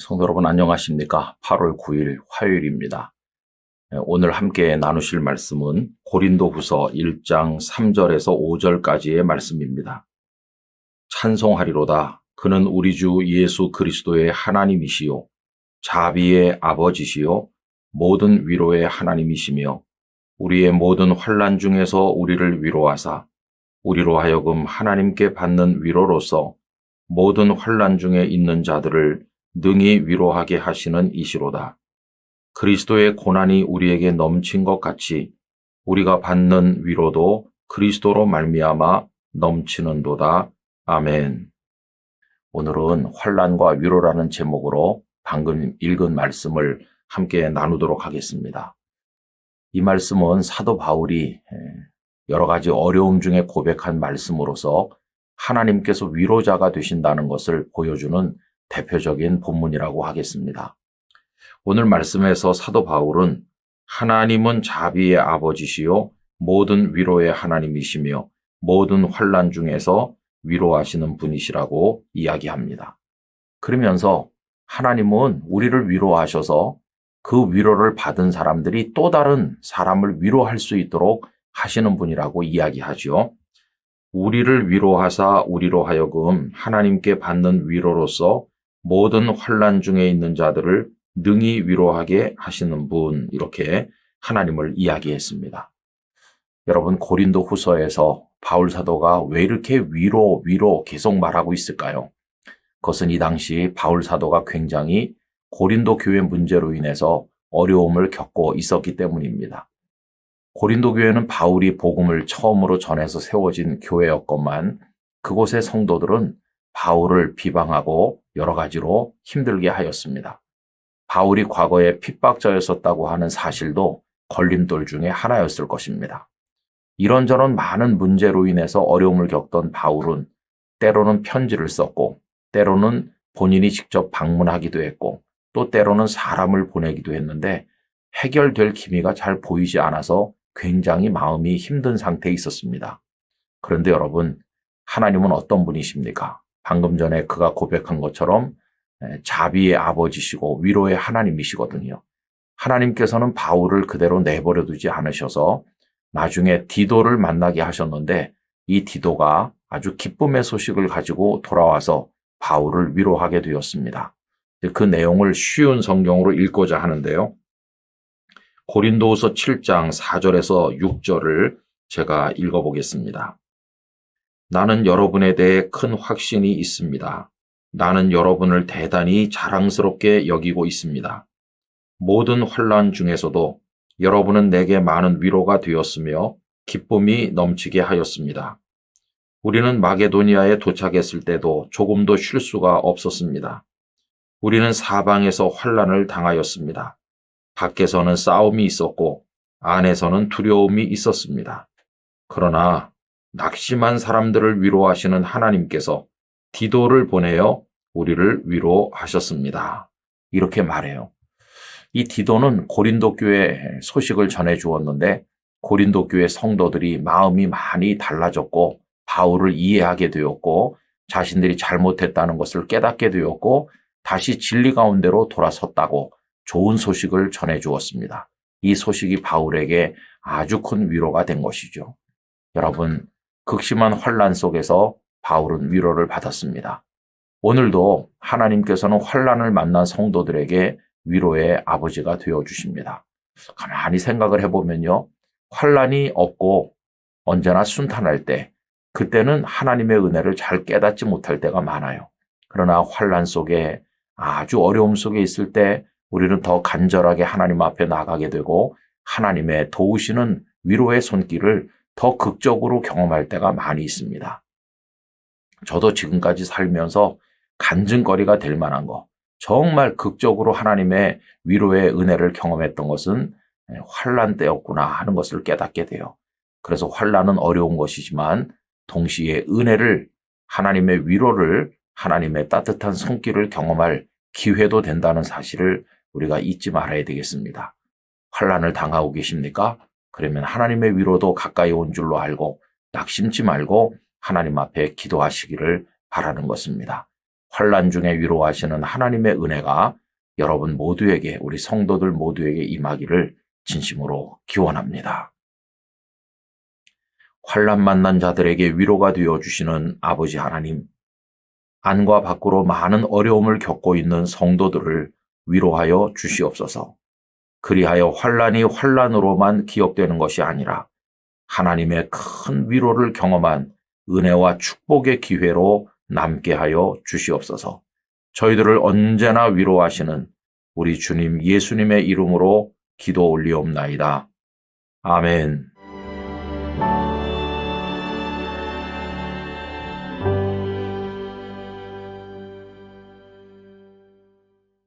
성도 여러분 안녕하십니까? 8월 9일 화요일입니다. 오늘 함께 나누실 말씀은 고린도후서 1장 3절에서 5절까지의 말씀입니다. 찬송하리로다. 그는 우리 주 예수 그리스도의 하나님이시요 자비의 아버지시요 모든 위로의 하나님이시며 우리의 모든 환난 중에서 우리를 위로하사 우리로 하여금 하나님께 받는 위로로서 모든 환난 중에 있는 자들을 능히 위로하게 하시는 이시로다. 그리스도의 고난이 우리에게 넘친 것 같이 우리가 받는 위로도 그리스도로 말미암아 넘치는도다. 아멘. 오늘은 환난과 위로라는 제목으로 방금 읽은 말씀을 함께 나누도록 하겠습니다. 이 말씀은 사도 바울이 여러 가지 어려움 중에 고백한 말씀으로서 하나님께서 위로자가 되신다는 것을 보여주는 대표적인 본문이라고 하겠습니다. 오늘 말씀에서 사도 바울은 하나님은 자비의 아버지시요 모든 위로의 하나님이시며 모든 환난 중에서 위로하시는 분이시라고 이야기합니다. 그러면서 하나님은 우리를 위로하셔서 그 위로를 받은 사람들이 또 다른 사람을 위로할 수 있도록 하시는 분이라고 이야기하죠. 우리를 위로하사 우리로 하여금 하나님께 받는 위로로서 모든 환난 중에 있는 자들을 능히 위로하게 하시는 분, 이렇게 하나님을 이야기했습니다. 여러분, 고린도 후서에서 바울 사도가 왜 이렇게 위로 계속 말하고 있을까요? 그것은 이 당시 바울 사도가 굉장히 고린도 교회 문제로 인해서 어려움을 겪고 있었기 때문입니다. 고린도 교회는 바울이 복음을 처음으로 전해서 세워진 교회였건만 그곳의 성도들은 바울을 비방하고 여러 가지로 힘들게 하였습니다. 바울이 과거에 핍박자였었다고 하는 사실도 걸림돌 중에 하나였을 것입니다. 이런저런 많은 문제로 인해서 어려움을 겪던 바울은 때로는 편지를 썼고 때로는 본인이 직접 방문하기도 했고 또 때로는 사람을 보내기도 했는데 해결될 기미가 잘 보이지 않아서 굉장히 마음이 힘든 상태에 있었습니다. 그런데 여러분, 하나님은 어떤 분이십니까? 방금 전에 그가 고백한 것처럼 자비의 아버지시고 위로의 하나님이시거든요. 하나님께서는 바울을 그대로 내버려 두지 않으셔서 나중에 디도를 만나게 하셨는데 이 디도가 아주 기쁨의 소식을 가지고 돌아와서 바울을 위로하게 되었습니다. 그 내용을 쉬운 성경으로 읽고자 하는데요. 고린도후서 7장 4절에서 6절을 제가 읽어보겠습니다. 나는 여러분에 대해 큰 확신이 있습니다. 나는 여러분을 대단히 자랑스럽게 여기고 있습니다. 모든 환난 중에서도 여러분은 내게 많은 위로가 되었으며 기쁨이 넘치게 하였습니다. 우리는 마게도니아에 도착했을 때도 조금도 쉴 수가 없었습니다. 우리는 사방에서 환난을 당하였습니다. 밖에서는 싸움이 있었고 안에서는 두려움이 있었습니다. 그러나 낙심한 사람들을 위로하시는 하나님께서 디도를 보내어 우리를 위로하셨습니다. 이렇게 말해요. 이 디도는 고린도 교회 소식을 전해 주었는데 고린도 교회 성도들이 마음이 많이 달라졌고 바울을 이해하게 되었고 자신들이 잘못했다는 것을 깨닫게 되었고 다시 진리 가운데로 돌아섰다고 좋은 소식을 전해 주었습니다. 이 소식이 바울에게 아주 큰 위로가 된 것이죠. 여러분, 극심한 환난 속에서 바울은 위로를 받았습니다. 오늘도 하나님께서는 환난을 만난 성도들에게 위로의 아버지가 되어주십니다. 가만히 생각을 해보면요. 환난이 없고 언제나 순탄할 때 그때는 하나님의 은혜를 잘 깨닫지 못할 때가 많아요. 그러나 환난 속에 아주 어려움 속에 있을 때 우리는 더 간절하게 하나님 앞에 나가게 되고 하나님의 도우시는 위로의 손길을 더 극적으로 경험할 때가 많이 있습니다. 저도 지금까지 살면서 간증거리가 될 만한 거, 정말 극적으로 하나님의 위로의 은혜를 경험했던 것은 환난 때였구나 하는 것을 깨닫게 돼요. 그래서 환난은 어려운 것이지만 동시에 은혜를, 하나님의 위로를, 하나님의 따뜻한 손길을 경험할 기회도 된다는 사실을 우리가 잊지 말아야 되겠습니다. 환난을 당하고 계십니까? 그러면 하나님의 위로도 가까이 온 줄로 알고 낙심치 말고 하나님 앞에 기도하시기를 바라는 것입니다. 환난 중에 위로하시는 하나님의 은혜가 여러분 모두에게, 우리 성도들 모두에게 임하기를 진심으로 기원합니다. 환난 만난 자들에게 위로가 되어주시는 아버지 하나님, 안과 밖으로 많은 어려움을 겪고 있는 성도들을 위로하여 주시옵소서. 그리하여 환난이 환난으로만 기억되는 것이 아니라 하나님의 큰 위로를 경험한 은혜와 축복의 기회로 남게 하여 주시옵소서. 저희들을 언제나 위로하시는 우리 주님 예수님의 이름으로 기도 올리옵나이다. 아멘.